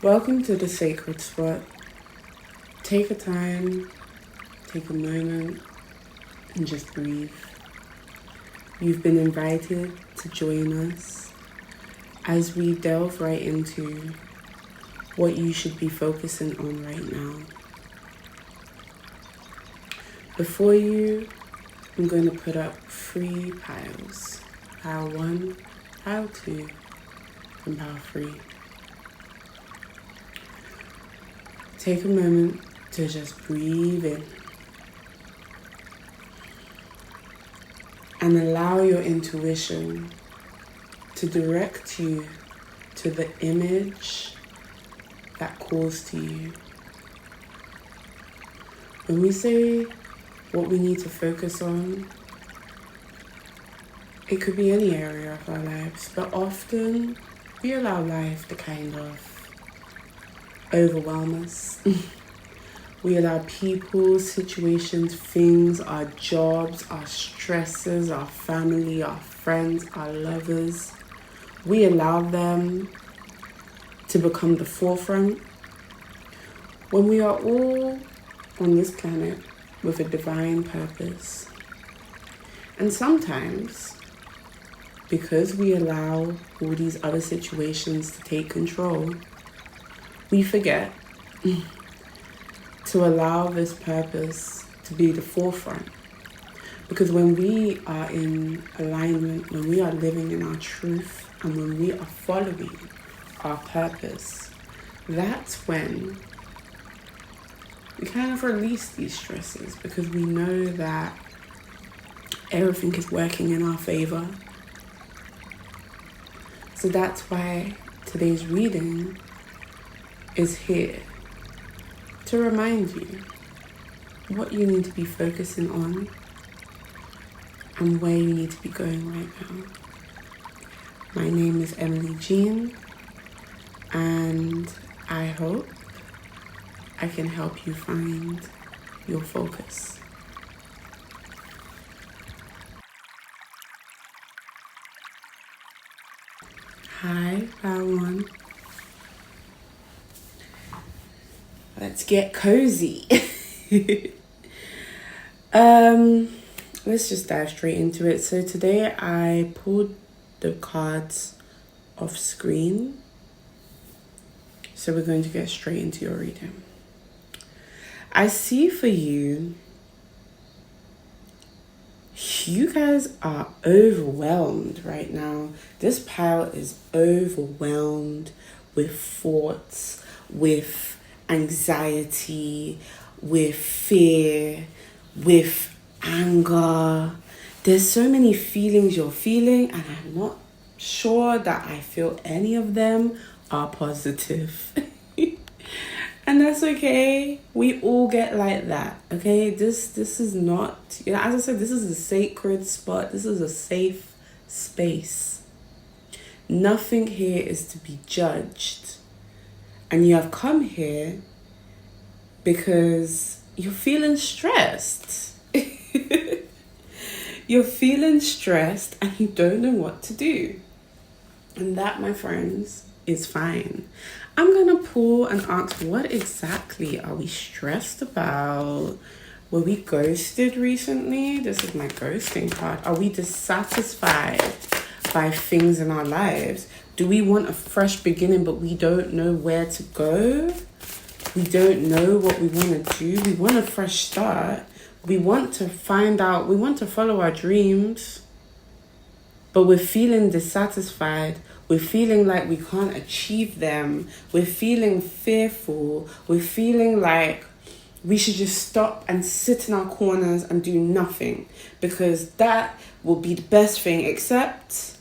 Welcome to the sacred spot. Take a time, take a moment, and just breathe. You've been invited to join us as we delve right into what you should be focusing on right now. Before you, I'm going to put up 3 piles. Pile 1, pile 2, and pile 3. Take a moment to just breathe in and allow your intuition to direct you to the image that calls to you. When we say what we need to focus on, it could be any area of our lives, but often we allow life to kind of overwhelm us. We allow people, situations, things, our jobs, our stresses, our family, our friends, our lovers. We allow them to become the forefront when we are all on this planet with a divine purpose. And sometimes, because we allow all these other situations to take control, we forget to allow this purpose to be the forefront. Because when we are in alignment, when we are living in our truth, and when we are following our purpose, that's when we kind of release these stresses, because we know that everything is working in our favor. So that's why today's reading is here to remind you what you need to be focusing on and where you need to be going right now. My name is Emily Jean, and I hope I can help you find your focus. Hi, pile 1. Let's get cozy. Let's just dive straight into it. So today I pulled the cards off screen. So we're going to get straight into your reading. I see for you, you guys are overwhelmed right now. This pile is overwhelmed with thoughts, with anxiety, with fear, with anger. There's so many feelings you're feeling, and I'm not sure that I feel any of them are positive. And that's okay. We all get like that, okay? This is not, as I said, this is a sacred spot. This is a safe space. Nothing here is to be judged. And you have come here because you're feeling stressed. You're feeling stressed and you don't know what to do. And that, my friends, is fine. I'm going to pull and ask, what exactly are we stressed about? Were we ghosted recently? This is my ghosting card. Are we dissatisfied by things in our lives? Do we want a fresh beginning, but we don't know where to go? We don't know what we want to do. We want a fresh start. We want to find out. We want to follow our dreams, but we're feeling dissatisfied. We're feeling like we can't achieve them. We're feeling fearful. We're feeling like we should just stop and sit in our corners and do nothing, because that will be the best thing, except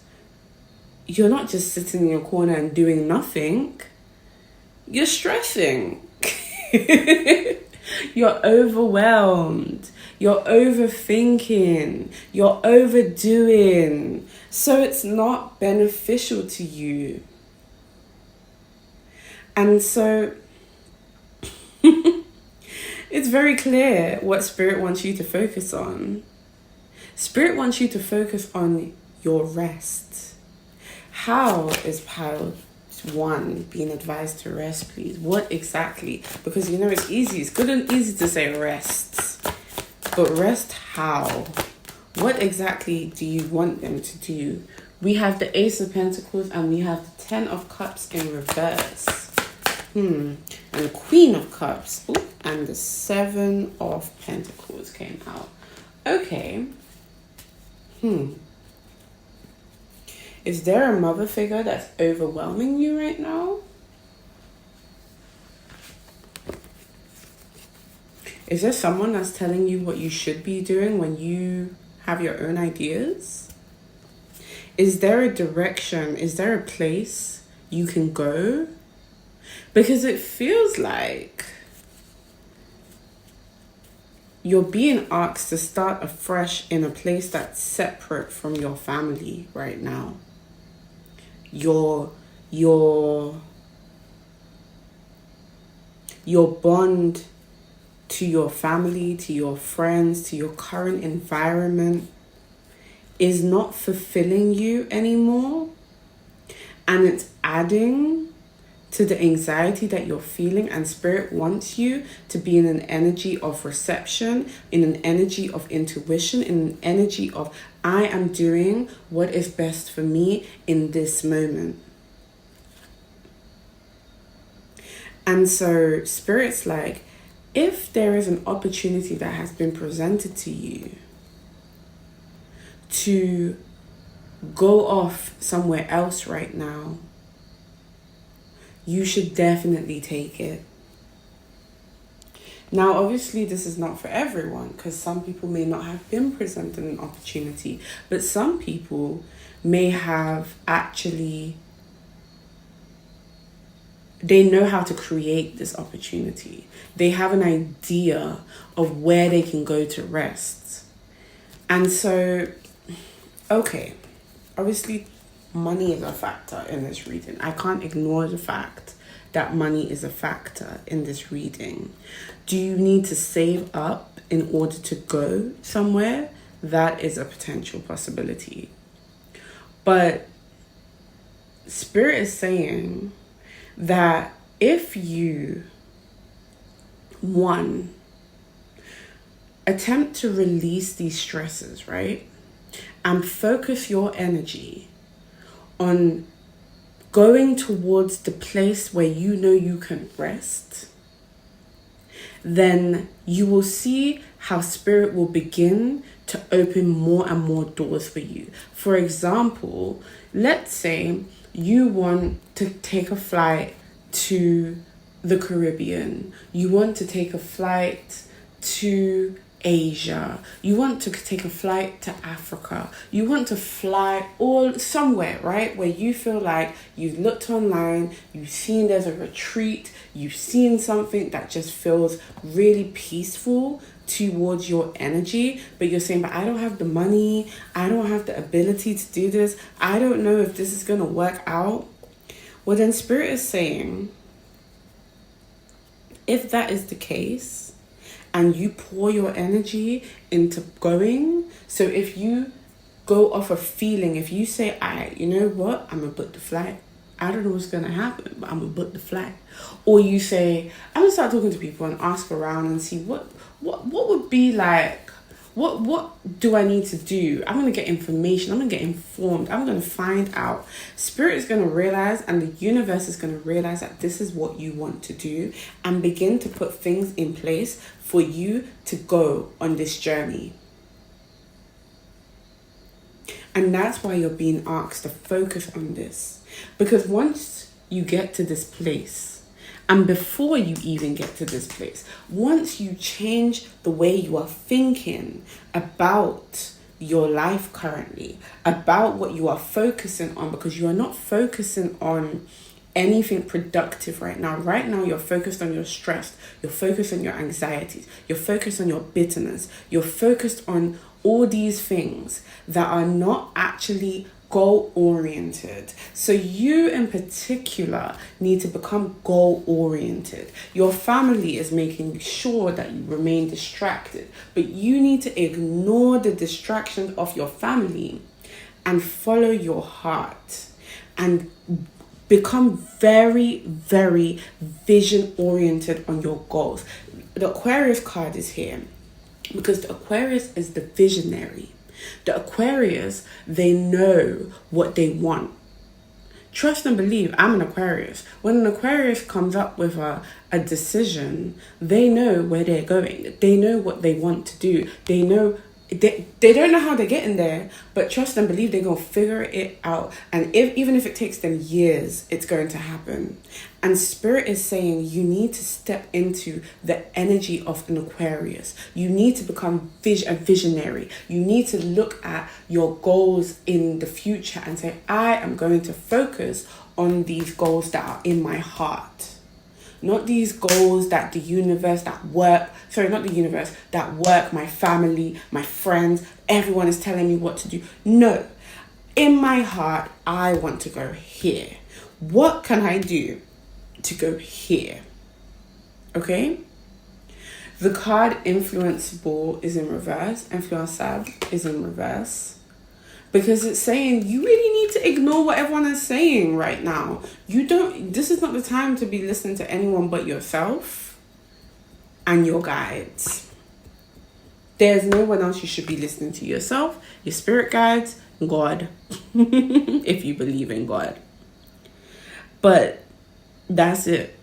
you're not just sitting in your corner and doing nothing. You're stressing. You're overwhelmed. You're overthinking. You're overdoing. So it's not beneficial to you. And so it's very clear what Spirit wants you to focus on. Spirit wants you to focus on your rest. How is pile One, being advised to rest, please. What exactly? Because you know it's easy. It's good and easy to say rest. But rest how? What exactly do you want them to do? We have the Ace of Pentacles and we have the Ten of Cups in reverse. And the Queen of Cups. Ooh, and the Seven of Pentacles came out. Okay. Is there a mother figure that's overwhelming you right now? Is there someone that's telling you what you should be doing when you have your own ideas? Is there a direction? Is there a place you can go? Because it feels like you're being asked to start afresh in a place that's separate from your family right now. Your bond to your family, to your friends, to your current environment is not fulfilling you anymore. And it's adding to the anxiety that you're feeling, and Spirit wants you to be in an energy of reception, in an energy of intuition, in an energy of I am doing what is best for me in this moment. And so Spirit's like, if there is an opportunity that has been presented to you to go off somewhere else right now, you should definitely take it. Now, obviously, this is not for everyone because some people may not have been presented an opportunity, but some people may have actually, they know how to create this opportunity. They have an idea of where they can go to rest. And so, okay, obviously, money is a factor in this reading. I can't ignore the fact that money is a factor in this reading. Do you need to save up in order to go somewhere? That is a potential possibility. But Spirit is saying that if you, one, attempt to release these stresses, right? And focus your energy on going towards the place where you know you can rest, then you will see how Spirit will begin to open more and more doors for you. For example, let's say you want to take a flight to the Caribbean. You want to take a flight to Asia. You want to take a flight to Africa. You want to fly all somewhere, right? Where you feel like you've looked online, you've seen there's a retreat, you've seen something that just feels really peaceful towards your energy, but you're saying, but I don't have the money, I don't have the ability to do this, I don't know if this is going to work out. Well, then Spirit is saying, if that is the case, and you pour your energy into going, so if you go off a feeling, if you say, you know what, I'm going to book the flight. I don't know what's going to happen, but I'm going to book the flight. Or you say, I'm going to start talking to people and ask around and see what would be like, what do I need to do? I'm going to get information. I'm going to get informed. I'm going to find out. Spirit is going to realize, and the universe is going to realize that this is what you want to do, and begin to put things in place for you to go on this journey. And that's why you're being asked to focus on this. Because once you get to this place, and before you even get to this place, once you change the way you are thinking about your life currently, about what you are focusing on, because you are not focusing on anything productive right now. Right now, you're focused on your stress, you're focused on your anxieties, you're focused on your bitterness, you're focused on all these things that are not actually goal-oriented. So you in particular need to become goal-oriented. Your family is making sure that you remain distracted, but you need to ignore the distractions of your family and follow your heart and Become very, very vision oriented on your goals. The Aquarius card is here because the Aquarius is the visionary. The Aquarius, they know what they want. Trust and believe, I'm an Aquarius. When an Aquarius comes up with a decision, they know where they're going. They know what they want to do. They know, they don't know how they're getting there, but trust and believe they're going to figure it out. And even if it takes them years, it's going to happen. And Spirit is saying you need to step into the energy of an Aquarius. You need to become a visionary. You need to look at your goals in the future and say, I am going to focus on these goals that are in my heart. Not these goals that the universe, that work, my family, my friends, everyone is telling me what to do. No, in my heart, I want to go here. What can I do to go here? Okay? The card Influence Ball is in reverse. Influence is in reverse. Because it's saying you really need to ignore what everyone is saying right now. This is not the time to be listening to anyone but yourself and your guides. There's no one else you should be listening to. Yourself, your spirit guides, God, if you believe in God. But that's it.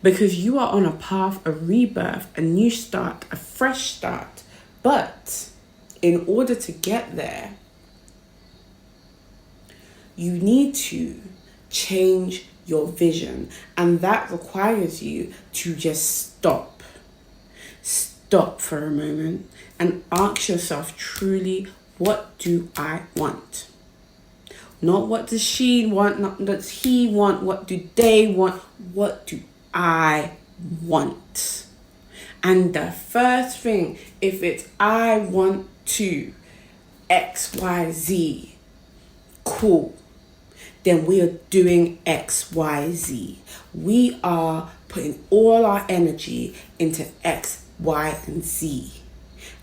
Because you are on a path of rebirth, a new start, a fresh start. But in order to get there, you need to change your vision. And that requires you to just stop. Stop for a moment and ask yourself truly, what do I want? Not what does she want, not does he want, what do they want, what do I want? And the first thing, if it's I want to XYZ, cool. Then we are doing XYZ. We are putting all our energy into X, Y, and Z.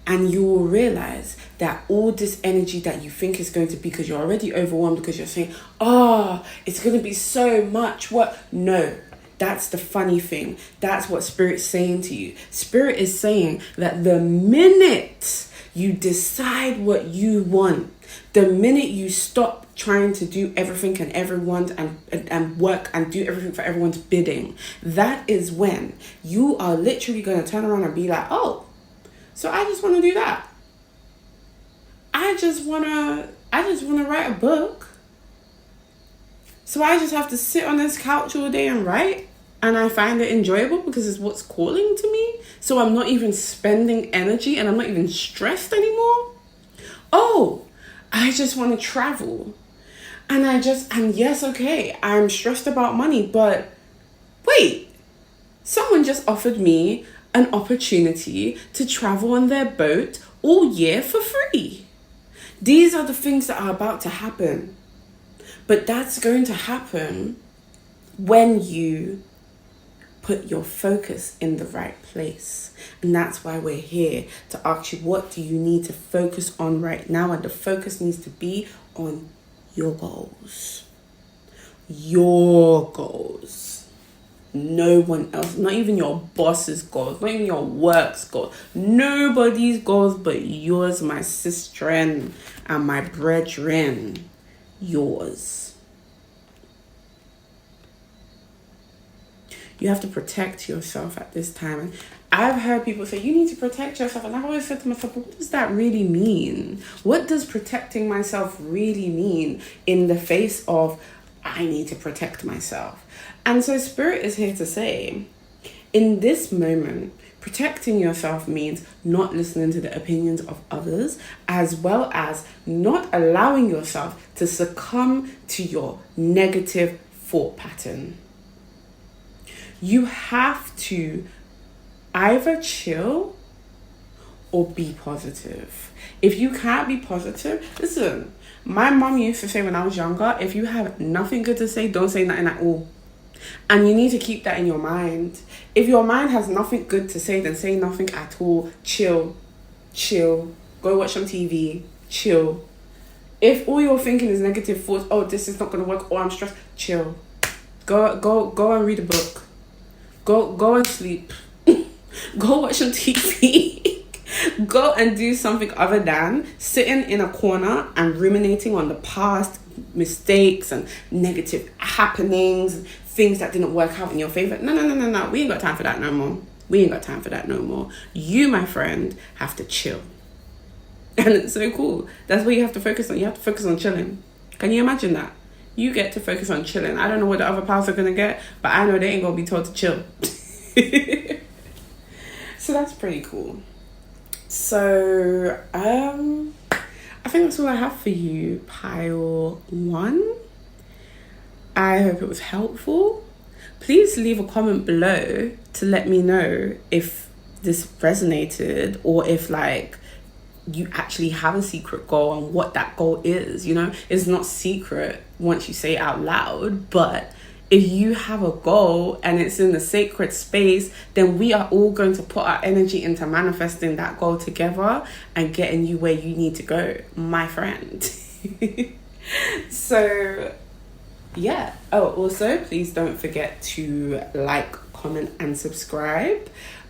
And you will realize that all this energy that you think is going to be, because you're already overwhelmed, because you're saying, it's going to be so much. What? No, that's the funny thing. That's what Spirit's saying to you. Spirit is saying that the minute you decide what you want, the minute you stop trying to do everything and everyone's and work and do everything for everyone's bidding, that is when you are literally going to turn around and be like, oh, so I just want to do that. I just want to write a book. So I just have to sit on this couch all day and write, and I find it enjoyable because it's what's calling to me. So I'm not even spending energy and I'm not even stressed anymore. Oh, I just want to travel. And yes, okay, I'm stressed about money, but wait, someone just offered me an opportunity to travel on their boat all year for free. These are the things that are about to happen. But that's going to happen when you put your focus in the right place. And that's why we're here, to ask you, what do you need to focus on right now? And the focus needs to be on your goals. Your goals. No one else, not even your boss's goals, not even your work's goals. Nobody's goals but yours, my sister and my brethren. Yours. You have to protect yourself at this time. And I've heard people say, you need to protect yourself. And I've always said to myself, what does that really mean? What does protecting myself really mean in the face of, I need to protect myself? And so Spirit is here to say, in this moment, protecting yourself means not listening to the opinions of others, as well as not allowing yourself to succumb to your negative thought pattern. You have to either chill or be positive. If you can't be positive, listen, my mom used to say when I was younger, if you have nothing good to say, don't say nothing at all. And you need to keep that in your mind. If your mind has nothing good to say, then say nothing at all. Chill. Go watch some TV. Chill. If all you're thinking is negative thoughts, oh, this is not gonna work, or I'm stressed, chill. Go and read a book. Go and sleep. Go watch some TV. Go and do something other than sitting in a corner and ruminating on the past mistakes and negative happenings, things that didn't work out in your favor. No. We ain't got time for that no more. You, my friend, have to chill. And it's so cool. That's what you have to focus on. You have to focus on chilling. Can you imagine that? You get to focus on chilling. I don't know what the other pals are going to get, but I know they ain't going to be told to chill. So that's pretty cool. So, I think that's all I have for you, pile 1. I hope it was helpful. Please leave a comment below to let me know if this resonated, or if like you actually have a secret goal and what that goal is. You know, it's not secret once you say it out loud, but if you have a goal and it's in the sacred space, then we are all going to put our energy into manifesting that goal together and getting you where you need to go, my friend. So yeah. Oh, also, please don't forget to like, comment, and subscribe.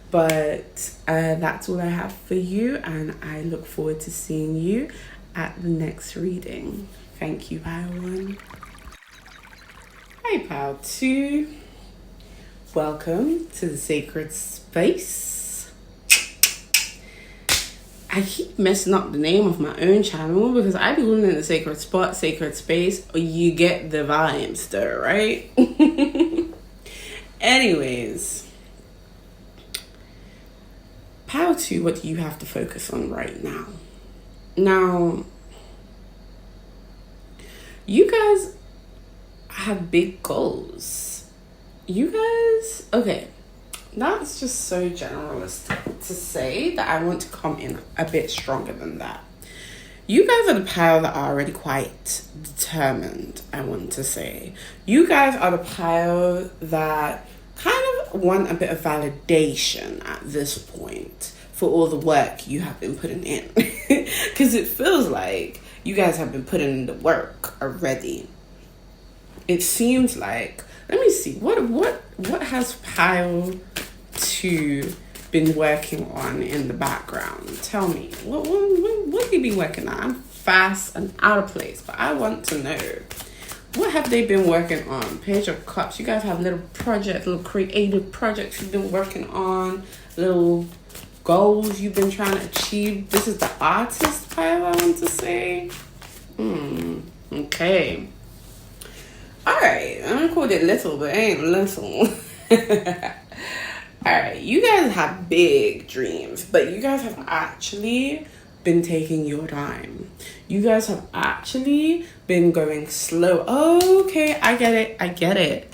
But that's all I have for you, and I look forward to seeing you at the next reading. Thank you, pile 1. Hi, pile 2. Welcome to the sacred space. I keep messing up the name of my own channel because I be calling it the sacred spot, sacred space. You get the vibes though, right? Anyways. Pile 2, what do you have to focus on right now? Now, you guys have big goals. You guys, okay, that's just so generalistic to say that I want to come in a bit stronger than that. You guys are the pile that are already quite determined, I want to say. You guys are the pile that kind of want a bit of validation at this point for all the work you have been putting in. Because it feels like you guys have been putting in the work already. It seems like, let me see, what has pile 2 been working on in the background? Tell me, what have you been working on? I'm fast and out of place, but I want to know. What have they been working on? Page of Cups. You guys have little creative projects you've been working on, little goals you've been trying to achieve. This is the artist pile, I want to say. Okay. Alright, I'm gonna call it little, but it ain't little. Alright, you guys have big dreams, but you guys have actually been taking your time. You guys have actually been going slow. Okay, I get it.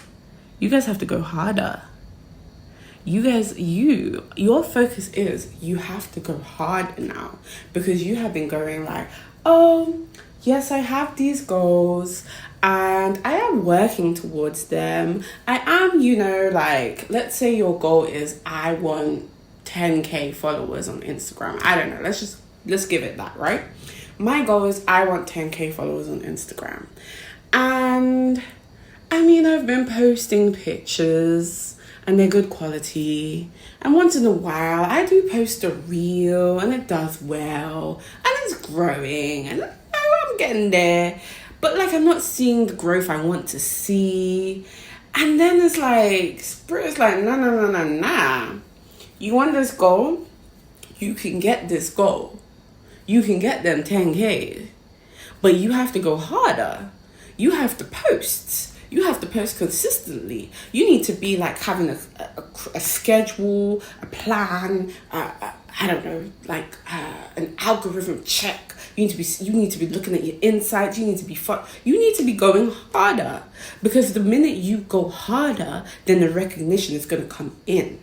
You guys have to go harder. You guys, your focus is you have to go hard now, because you have been going like, oh, yes, I have these goals and I am working towards them. I am, like, let's say your goal is I want 10K followers on Instagram. I don't know. Let's give it that, right? My goal is I want 10K followers on Instagram. And I mean, I've been posting pictures and they're good quality. And once in a while, I do post a reel and it does well and it's growing and I'm getting there. But like, I'm not seeing the growth I want to see. And then it's like, Spirit's like, nah. You want this goal? You can get this goal. You can get them 10K. But you have to go harder. You have to post. You have to post consistently. You need to be like having a schedule, a plan, I don't know, like an algorithm check. You need to be looking at your insights. You need to be going harder, because the minute you go harder, then the recognition is going to come in.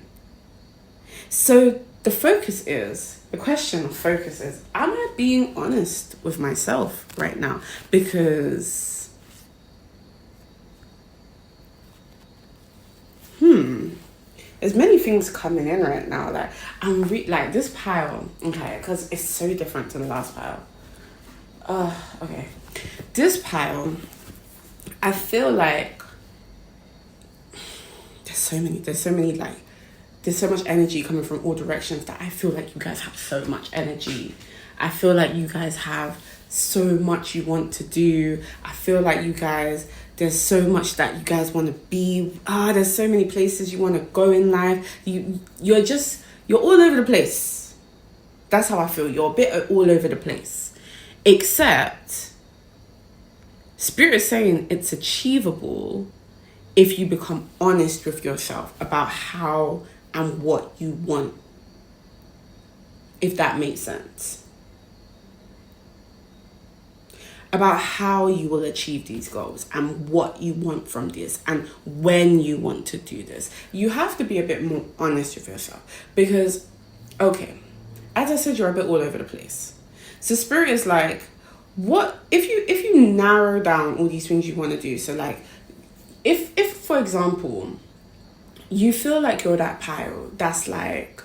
So the question of focus is, am I being honest with myself right now? Because there's many things coming in right now that I'm like this pile, okay, because it's so different to the last pile. Okay, This pile, I feel like there's so much energy coming from all directions that I feel like you guys have so much energy. I feel like you guys have so much you want to do. I feel like you guys, there's so much that you guys want to be. There's so many places you want to go in life. You're all over the place. That's how I feel. You're a bit all over the place. Except, Spirit is saying it's achievable if you become honest with yourself about how and what you want. If that makes sense. About how you will achieve these goals and what you want from this and when you want to do this. You have to be a bit more honest with yourself because, okay, as I said, you're a bit all over the place. So Spirit is like, what if you narrow down all these things you want to do? So like, if for example, you feel like you're that pile that's like,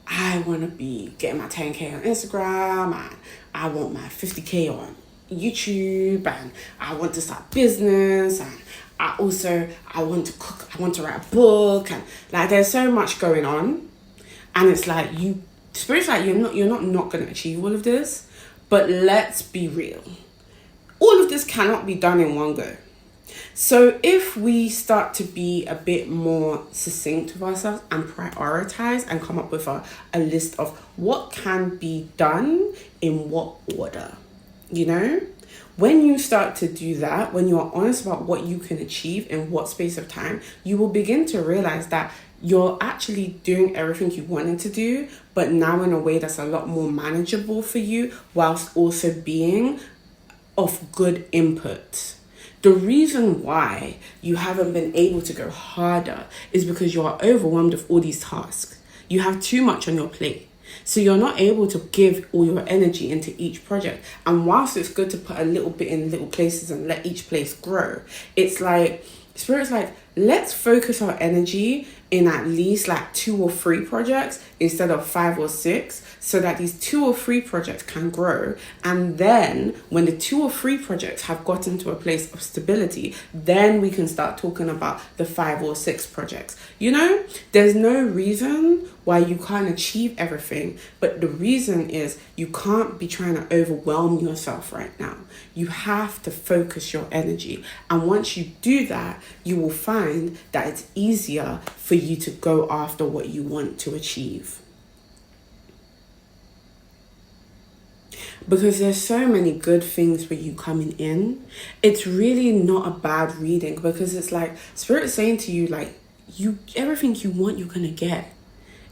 I want to be getting my 10K on Instagram and I want my 50K on YouTube and I want to start business and I want to cook, I want to write a book, and like there's so much going on, and it's like Spirit's like you're not going to achieve all of this, but let's be real, all of this cannot be done in one go. So if we start to be a bit more succinct with ourselves and prioritize and come up with a list of what can be done in what order, you know, when you start to do that, when you are honest about what you can achieve in what space of time, you will begin to realize that you're actually doing everything you wanted to do, but now in a way that's a lot more manageable for you, whilst also being of good input. The reason why you haven't been able to go harder is because you are overwhelmed with all these tasks. You have too much on your plate. So you're not able to give all your energy into each project. And whilst it's good to put a little bit in little places and let each place grow, it's like, Spirit's like, let's focus our energy in at least like 2 or 3 projects instead of 5 or 6, so that these 2 or 3 projects can grow. And then when the 2 or 3 projects have gotten to a place of stability, then we can start talking about the 5 or 6 projects. You know, there's no reason why you can't achieve everything, but the reason is you can't be trying to overwhelm yourself right now. You have to focus your energy. And once you do that, you will find that it's easier for you to go after what you want to achieve. Because there's so many good things for you coming in. It's really not a bad reading, because it's like Spirit's saying to you, like, everything you want, you're gonna get.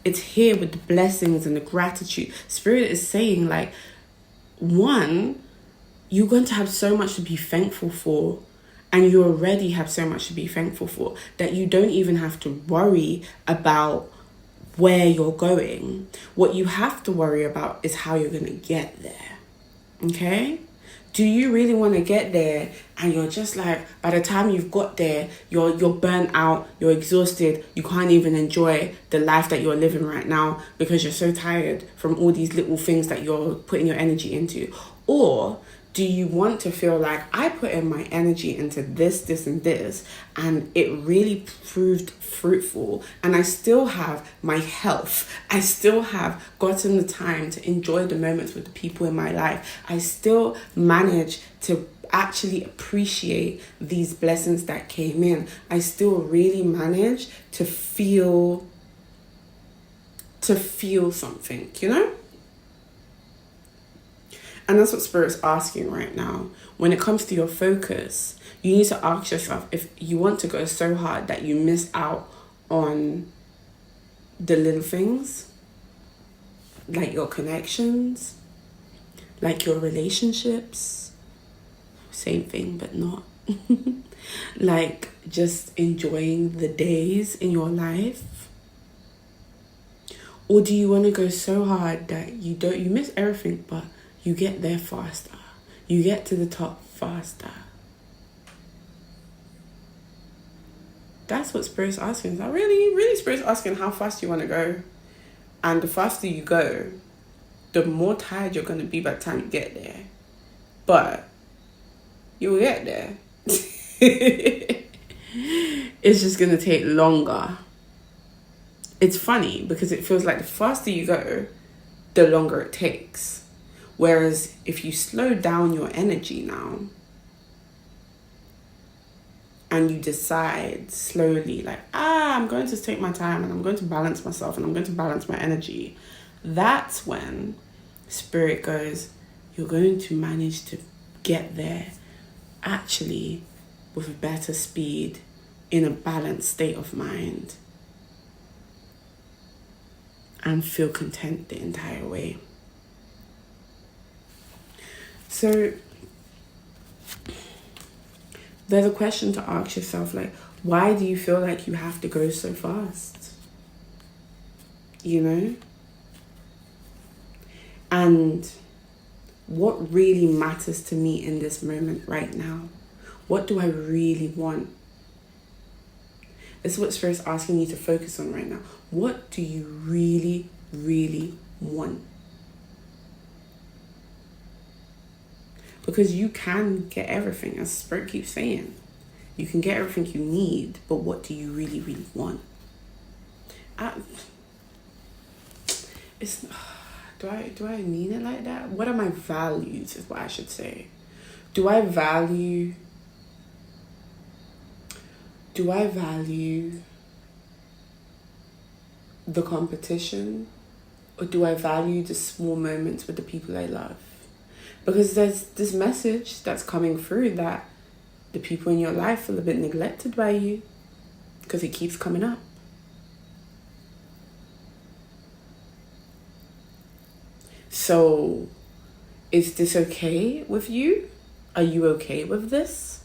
It's here with the blessings and the gratitude. Spirit is saying, like, one, you're going to have so much to be thankful for, and you already have so much to be thankful for, that you don't even have to worry about where you're going. What you have to worry about is how you're going to get there. Okay? Do you really want to get there and you're just like, by the time you've got there, you're burnt out, you're exhausted, you can't even enjoy the life that you're living right now because you're so tired from all these little things that you're putting your energy into? Or do you want to feel like, I put in my energy into this, and this, and it really proved fruitful, and I still have my health, I still have gotten the time to enjoy the moments with the people in my life, I still manage to actually appreciate these blessings that came in, I still really manage to feel something, you know? And that's what Spirit's asking right now. When it comes to your focus, you need to ask yourself if you want to go so hard that you miss out on the little things, like your connections, like your relationships, same thing but not, like just enjoying the days in your life. Or do you want to go so hard that you miss everything, but you get there faster. You get to the top faster. That's what Spirit's asking. Like, really Spirit's asking how fast you want to go. And the faster you go, the more tired you're going to be by the time you get there. But You'll get there. It's just going to take longer. It's funny because it feels like the faster you go, the longer it takes. Whereas if you slow down your energy now and you decide slowly, like, I'm going to take my time and I'm going to balance myself and I'm going to balance my energy, that's when Spirit goes, you're going to manage to get there actually with a better speed, in a balanced state of mind, and feel content the entire way. So there's a question to ask yourself, like, why do you feel like you have to go so fast? You know? And what really matters to me in this moment right now? What do I really want? This is what Spirit's asking you to focus on right now. What do you really, really want? Because you can get everything, as Spirit keeps saying. You can get everything you need, but what do you really, really want? Do I mean it like that? What are my values is what I should say. Do I value the competition, or do I value the small moments with the people I love? Because there's this message that's coming through that the people in your life feel a bit neglected by you, because it keeps coming up. So, is this okay with you? Are you okay with this?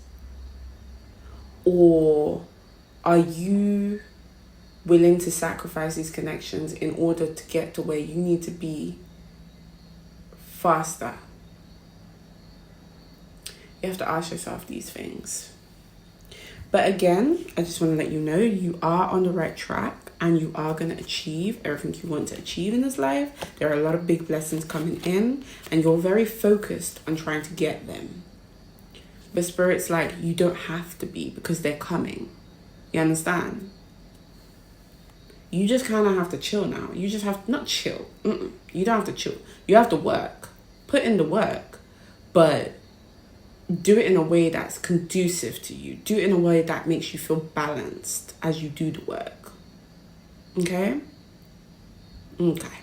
Or are you willing to sacrifice these connections in order to get to where you need to be faster? You have to ask yourself these things. But again, I just want to let you know you are on the right track and you are going to achieve everything you want to achieve in this life. There are a lot of big blessings coming in and you're very focused on trying to get them. But Spirit's like, you don't have to be, because they're coming. You understand? You just kind of have to chill now. You just have to, not chill. You don't have to chill. You have to work. Put in the work. But do it in a way that's conducive to you. Do it in a way that makes you feel balanced as you do the work. Okay? Okay.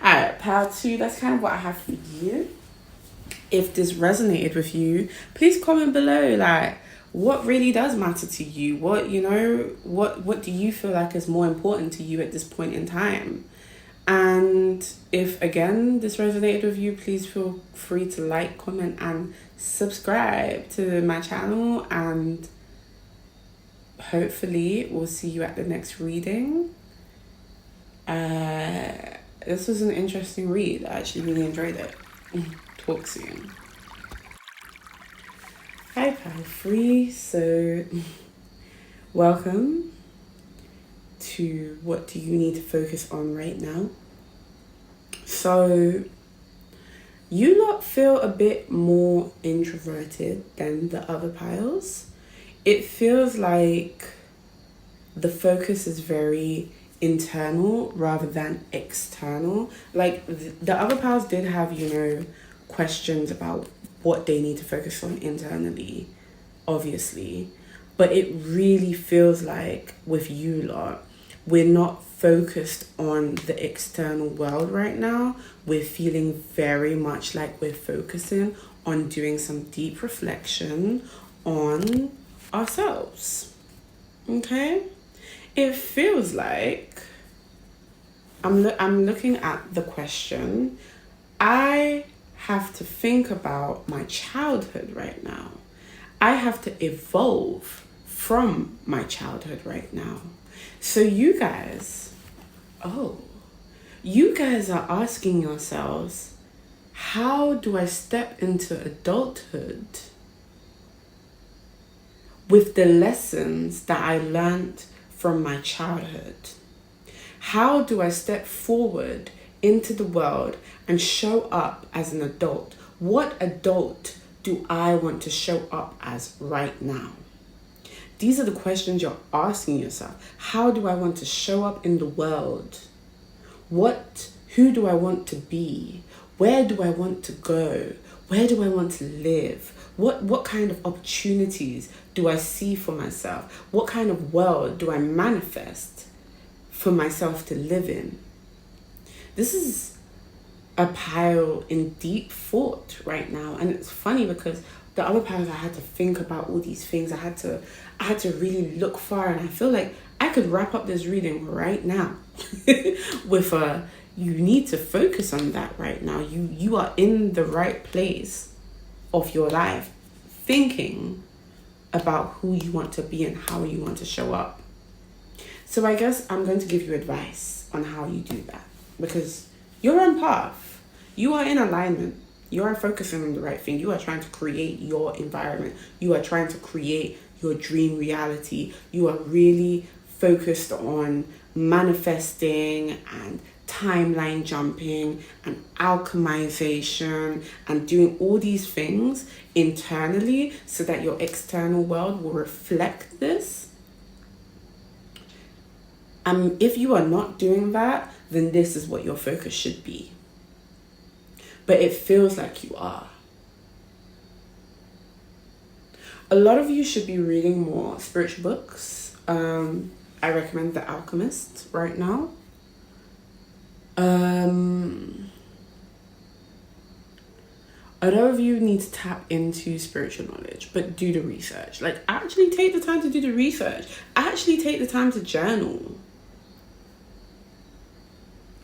Alright, part 2. That's kind of what I have for you. If this resonated with you, please comment below, like, what really does matter to you? What, you know, what do you feel like is more important to you at this point in time? And if, again, this resonated with you, please feel free to like, comment, and subscribe to my channel. And hopefully we'll see you at the next reading. This was an interesting read. I actually really enjoyed it. Talk soon. Hi, Pal Free. So, welcome to what do you need to focus on right now. So, you lot feel a bit more introverted than the other piles. It feels like the focus is very internal rather than external. Like the other piles did have, you know, questions about what they need to focus on internally, obviously, but it really feels like with you lot, we're not focused on the external world right now. We're feeling very much like we're focusing on doing some deep reflection on ourselves. Okay? It feels like I'm looking at the question. I have to think about my childhood right now. I have to evolve from my childhood right now. So you guys are asking yourselves, how do I step into adulthood with the lessons that I learned from my childhood? How do I step forward into the world and show up as an adult? What adult do I want to show up as right now? These are the questions you're asking yourself. How do I want to show up in the world? Who do I want to be? Where do I want to go? Where do I want to live? What kind of opportunities do I see for myself? What kind of world do I manifest for myself to live in? This is a pile in deep thought right now. And it's funny because the other piles I had to think about all these things. I had to really look far, and I feel like I could wrap up this reading right now with you need to focus on that right now. You are in the right place of your life, thinking about who you want to be and how you want to show up. So I guess I'm going to give you advice on how you do that, because you're on path. You are in alignment. You are focusing on the right thing. You are trying to create your environment. You are trying to create your dream reality. You are really focused on manifesting and timeline jumping and alchemization and doing all these things internally so that your external world will reflect this. If you are not doing that, then this is what your focus should be. But it feels like you are. A lot of you should be reading more spiritual books. I recommend The Alchemist right now. A lot of you need to tap into spiritual knowledge, but do the research. Like, actually take the time to do the research. Actually take the time to journal.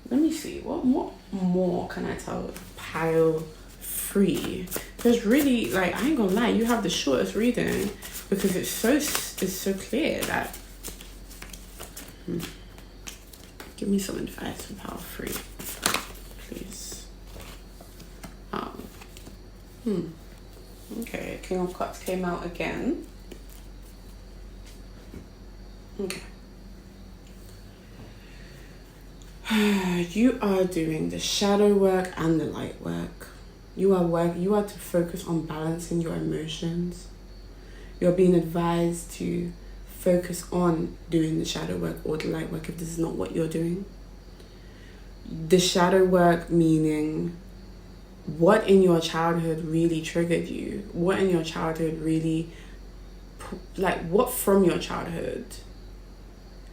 Let me see, what more can I tell pile 3? There's really, like, I ain't gonna lie, you have the shortest reading because it's so clear that give me some advice for pile 3, please. Okay, King of Cups came out again. Okay. You are doing the shadow work and the light work. You are to focus on balancing your emotions. You're being advised to focus on doing the shadow work or the light work if this is not what you're doing. The shadow work meaning what in your childhood really triggered you? What in your childhood really, what from your childhood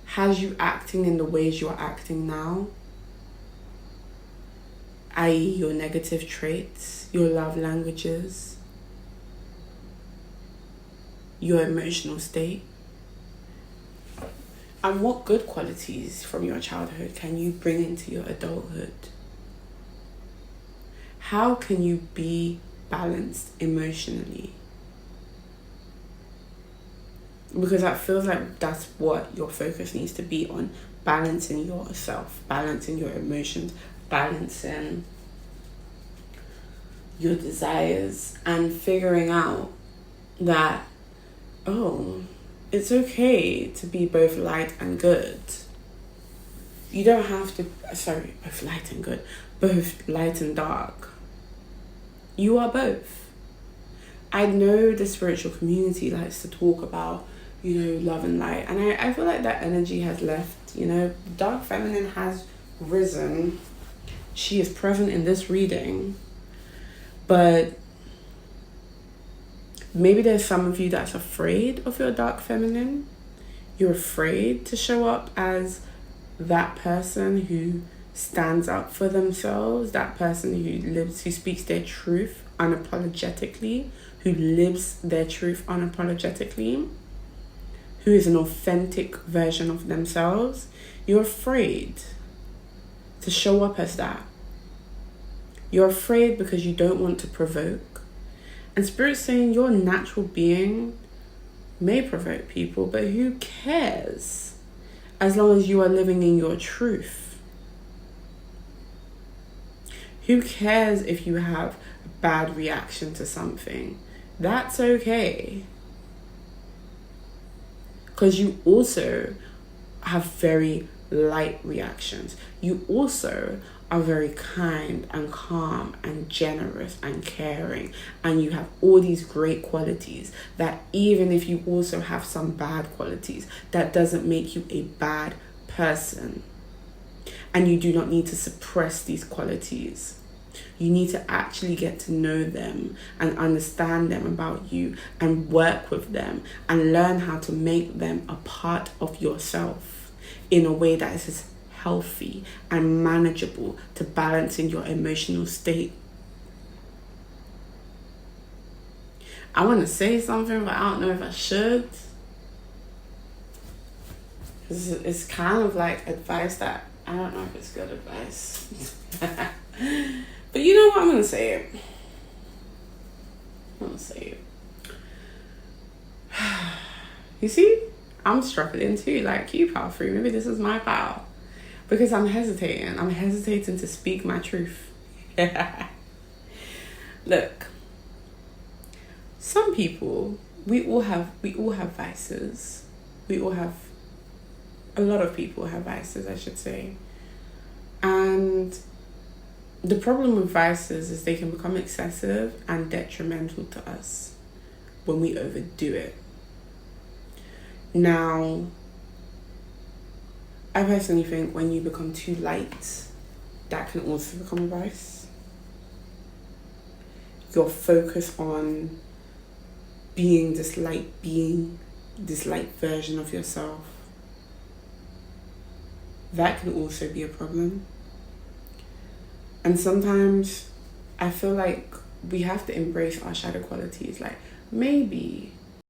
has you acting in the ways you're acting now? I.e. your negative traits, your love languages, your emotional state. And what good qualities from your childhood can you bring into your adulthood? How can you be balanced emotionally? Because that feels like that's what your focus needs to be on. Balancing yourself, balancing your emotions, balancing your desires, and figuring out that, it's okay to be both light and good. You don't have to, both light and good, both light and dark. You are both. I know the spiritual community likes to talk about, love and light. And I feel like that energy has left, dark feminine has risen. She is present in this reading. But maybe there's some of you that's afraid of your dark feminine. You're afraid to show up as that person who stands up for themselves, that person who speaks their truth unapologetically, who lives their truth unapologetically, who is an authentic version of themselves. You're afraid to show up as that. You're afraid because you don't want to provoke. And Spirit's saying your natural being may provoke people, but who cares? As long as you are living in your truth. Who cares if you have a bad reaction to something? That's okay. Because you also have very light reactions. You also are very kind and calm and generous and caring, and you have all these great qualities that even if you also have some bad qualities, that doesn't make you a bad person. And you do not need to suppress these qualities. You need to actually get to know them and understand them about you and work with them and learn how to make them a part of yourself in a way that is healthy and manageable to balancing your emotional state. I want to say something, but I don't know if I should. It's kind of like advice that I don't know if it's good advice. But you know what? I'm going to say it. I'm going to say it. You see? I'm struggling too, like you, power free. Maybe this is my power. Because I'm hesitating. I'm hesitating to speak my truth. Look. Some people, we all have vices. A lot of people have vices, I should say. And the problem with vices is they can become excessive and detrimental to us when we overdo it. Now, I personally think when you become too light, that can also become a vice. Your focus on being this light version of yourself, that can also be a problem. And sometimes I feel like we have to embrace our shadow qualities. Like maybe